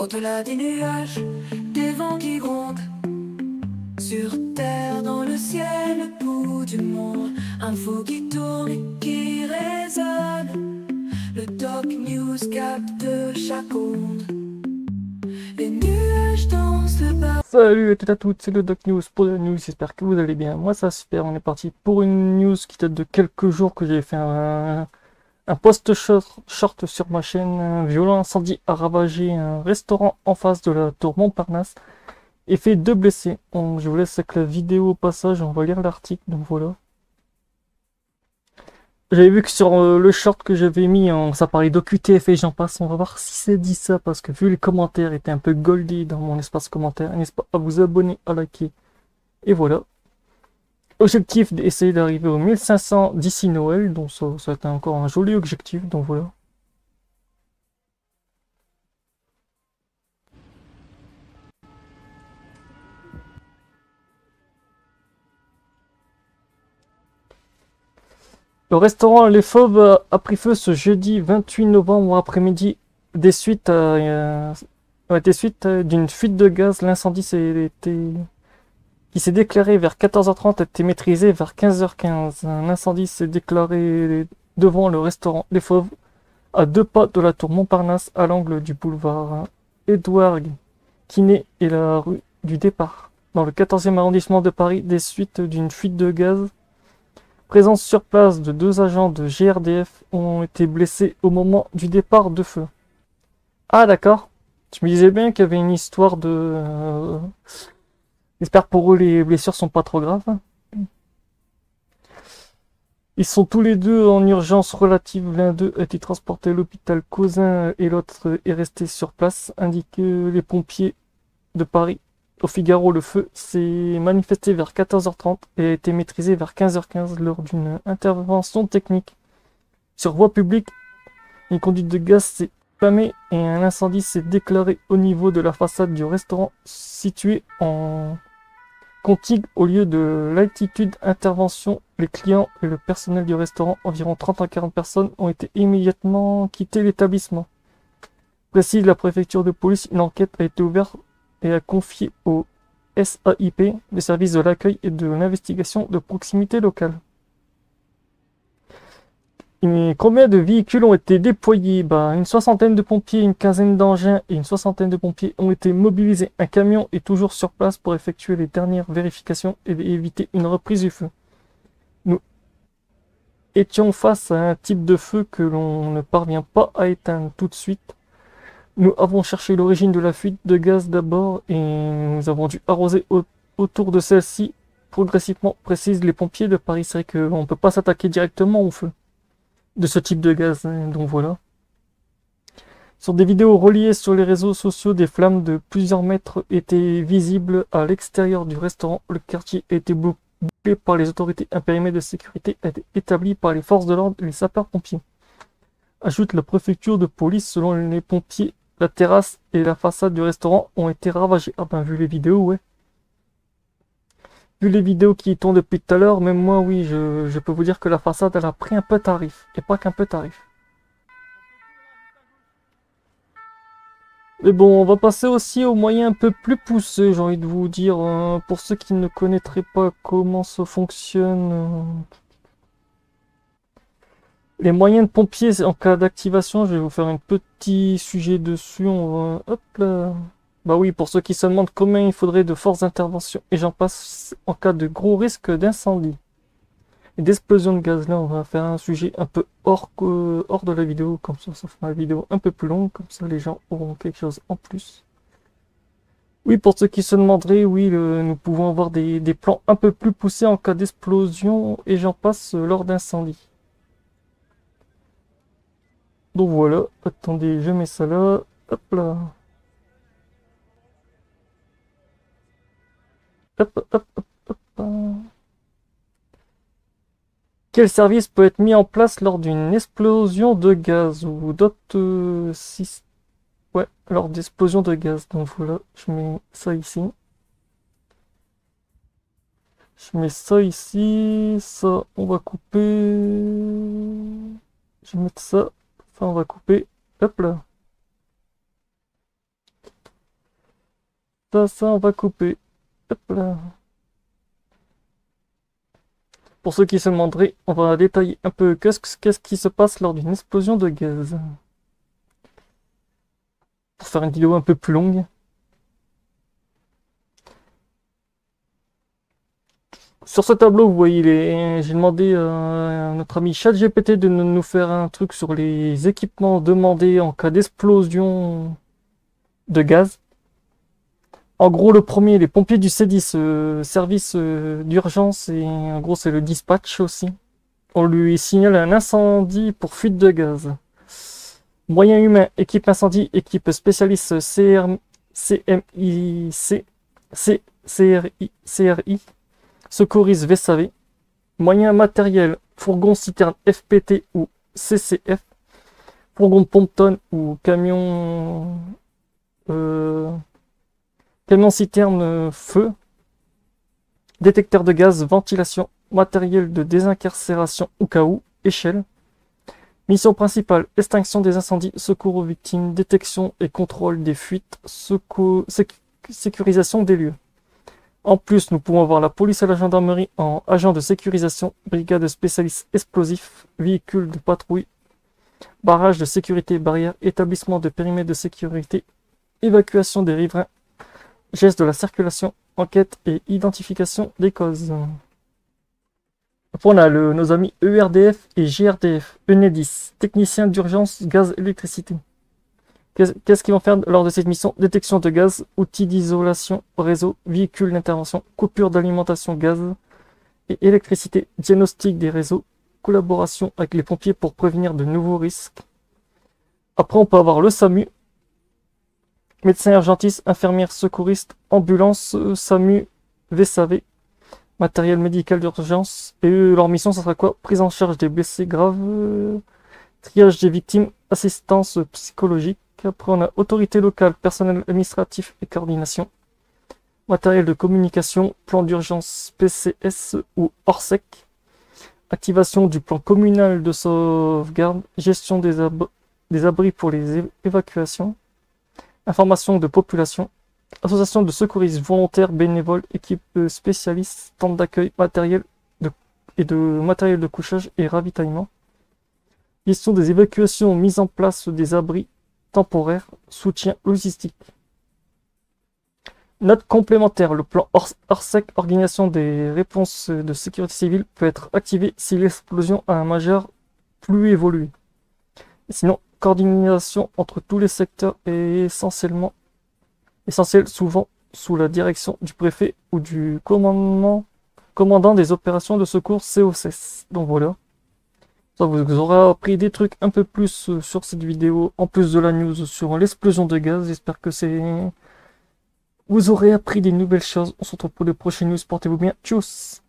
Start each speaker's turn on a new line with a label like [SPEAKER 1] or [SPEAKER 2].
[SPEAKER 1] Au-delà des nuages, des vents qui grondent, sur terre, dans le ciel, le bout du monde, info qui tourne et qui résonne. Le Doc News capte chaque onde. Les nuages dansent le bas.
[SPEAKER 2] Salut à toutes et à toutes, c'est le Doc News pour la news, j'espère que vous allez bien. Moi ça va super, on est parti pour une news qui date de quelques jours que j'ai fait un post short sur ma chaîne. Un violent incendie a ravagé un restaurant en face de la tour Montparnasse et fait 2 blessés. Je vous laisse avec la vidéo au passage, on va lire l'article, donc voilà. J'avais vu que sur le short que j'avais mis, ça parlait d'OQTF et j'en passe. On va voir si c'est dit ça, parce que vu les commentaires étaient un peu goldés dans mon espace commentaire, n'hésitez pas à vous abonner, à liker. Et voilà. Objectif d'essayer d'arriver aux 1500 d'ici Noël, donc ça va être encore un joli objectif, donc voilà. Le restaurant Les Fauves a pris feu ce jeudi 28 novembre après-midi des suites d'une fuite de gaz. L'incendie qui s'est déclaré vers 14h30 a été maîtrisé vers 15h15. Un incendie s'est déclaré devant le restaurant Les Fauves, à 2 pas de la tour Montparnasse, à l'angle du boulevard Édouard Quinet et la rue du Départ, dans le 14e arrondissement de Paris, des suites d'une fuite de gaz. Présence sur place de 2 agents de GRDF ont été blessés au moment du départ de feu. Ah d'accord, je me disais bien qu'il y avait une histoire de... J'espère pour eux les blessures sont pas trop graves. Ils sont tous les deux en urgence relative. L'un d'eux a été transporté à l'hôpital Causin et l'autre est resté sur place, indiquent les pompiers de Paris. Au Figaro, le feu s'est manifesté vers 14h30 et a été maîtrisé vers 15h15 lors d'une intervention technique. Sur voie publique, une conduite de gaz s'est enflammée et un incendie s'est déclaré au niveau de la façade du restaurant situé en contigue au lieu de l'altitude. Intervention, les clients et le personnel du restaurant, environ 30 à 40 personnes, ont été immédiatement quittés l'établissement. Précise la préfecture de police, une enquête a été ouverte et a confié au SAIP, le service de l'accueil et de l'investigation de proximité locale. Et combien de véhicules ont été déployés? Une soixantaine de pompiers, une quinzaine d'engins et une soixantaine de pompiers ont été mobilisés. Un camion est toujours sur place pour effectuer les dernières vérifications et éviter une reprise du feu. Nous étions face à un type de feu que l'on ne parvient pas à éteindre tout de suite. Nous avons cherché l'origine de la fuite de gaz d'abord et nous avons dû arroser autour de celle-ci progressivement, précisent les pompiers de Paris. C'est vrai qu'on ne peut pas s'attaquer directement au feu de ce type de gaz, hein, donc voilà. Sur des vidéos reliées sur les réseaux sociaux, des flammes de plusieurs mètres étaient visibles à l'extérieur du restaurant. Le quartier a été bouclé par les autorités. Un périmètre de sécurité a été établi par les forces de l'ordre et les sapeurs-pompiers. Ajoute la préfecture de police, selon les pompiers, la terrasse et la façade du restaurant ont été ravagées. Ah ben vu les vidéos, ouais. Vu les vidéos qui y tournent depuis tout à l'heure, même moi, oui, je peux vous dire que la façade, elle a pris un peu tarif. Et pas qu'un peu tarif. Mais bon, on va passer aussi aux moyens un peu plus poussés, j'ai envie de vous dire. Pour ceux qui ne connaîtraient pas comment ça fonctionne... Les moyens de pompiers en cas d'activation, je vais vous faire un petit sujet dessus. On va... Hop là. Bah oui, pour ceux qui se demandent combien il faudrait de forces d'intervention, et j'en passe en cas de gros risque d'incendie et d'explosion de gaz. Là, on va faire un sujet un peu hors de la vidéo, comme ça fera la vidéo un peu plus longue, comme ça les gens auront quelque chose en plus. Oui, pour ceux qui se demanderaient, oui, nous pouvons avoir des plans un peu plus poussés en cas d'explosion, et j'en passe lors d'incendie. Donc voilà, attendez, je mets ça là, hop là. Hop, hop, hop, hop. Quel service peut être mis en place lors d'une explosion de gaz ou d'autres systèmes? Ouais, lors d'explosion de gaz. Donc voilà, je mets ça ici. Je mets ça ici, ça on va couper. Je vais mettre ça, ça on va couper. Hop là. Ça, on va couper. Hop là. Pour ceux qui se demanderaient, on va détailler un peu qu'est-ce qui se passe lors d'une explosion de gaz. Pour faire une vidéo un peu plus longue. Sur ce tableau, vous voyez, j'ai demandé à notre ami ChatGPT de nous faire un truc sur les équipements demandés en cas d'explosion de gaz. En gros, le premier, les pompiers du C10, service d'urgence, et en gros, c'est le dispatch aussi. On lui signale un incendie pour fuite de gaz. Moyens humains, équipe incendie, équipe spécialiste CRI, secouriste VSAV. Moyens matériels, fourgon citerne FPT ou CCF. Fourgon pompe-tonne ou camion citerne feu. Détecteur de gaz, ventilation, matériel de désincarcération au cas où, échelle. Mission principale, extinction des incendies, secours aux victimes, détection et contrôle des fuites, sécurisation des lieux. En plus, nous pouvons voir la police et la gendarmerie en agent de sécurisation, brigade spécialiste explosifs, véhicules de patrouille, barrage de sécurité, barrière, établissement de périmètre de sécurité, évacuation des riverains, gestes de la circulation, enquête et identification des causes. Après, on a nos amis ERDF et GRDF, Enedis, techniciens d'urgence gaz électricité. Qu'est-ce qu'ils vont faire lors de cette mission? Détection de gaz, outils d'isolation, réseau, véhicules d'intervention, coupure d'alimentation gaz et électricité, diagnostic des réseaux, collaboration avec les pompiers pour prévenir de nouveaux risques. Après, on peut avoir le SAMU, médecin urgentiste, infirmière secouriste, ambulance, SAMU, VSAV, matériel médical d'urgence. Et leur mission, ça sera quoi? Prise en charge des blessés graves, triage des victimes, assistance psychologique. Après, on a autorité locale, personnel administratif et coordination. Matériel de communication, plan d'urgence PCS ou ORSEC. Activation du plan communal de sauvegarde, gestion des abris pour les évacuations. Information de population. Association de secouristes volontaires, bénévoles, équipe spécialistes, tente d'accueil, matériel de couchage et ravitaillement. Gestion des évacuations, mise en place des abris temporaires, soutien logistique. Note complémentaire, le plan ORSEC, organisation des réponses de sécurité civile, peut être activé si l'explosion a un majeur plus évolué. Sinon, coordination entre tous les secteurs est essentielle souvent sous la direction du préfet ou du commandant des opérations de secours COCS. Donc voilà. Ça vous aurez appris des trucs un peu plus sur cette vidéo, en plus de la news sur l'explosion de gaz. J'espère que vous aurez appris des nouvelles choses. On se retrouve pour les prochaines news. Portez-vous bien. Tchuss!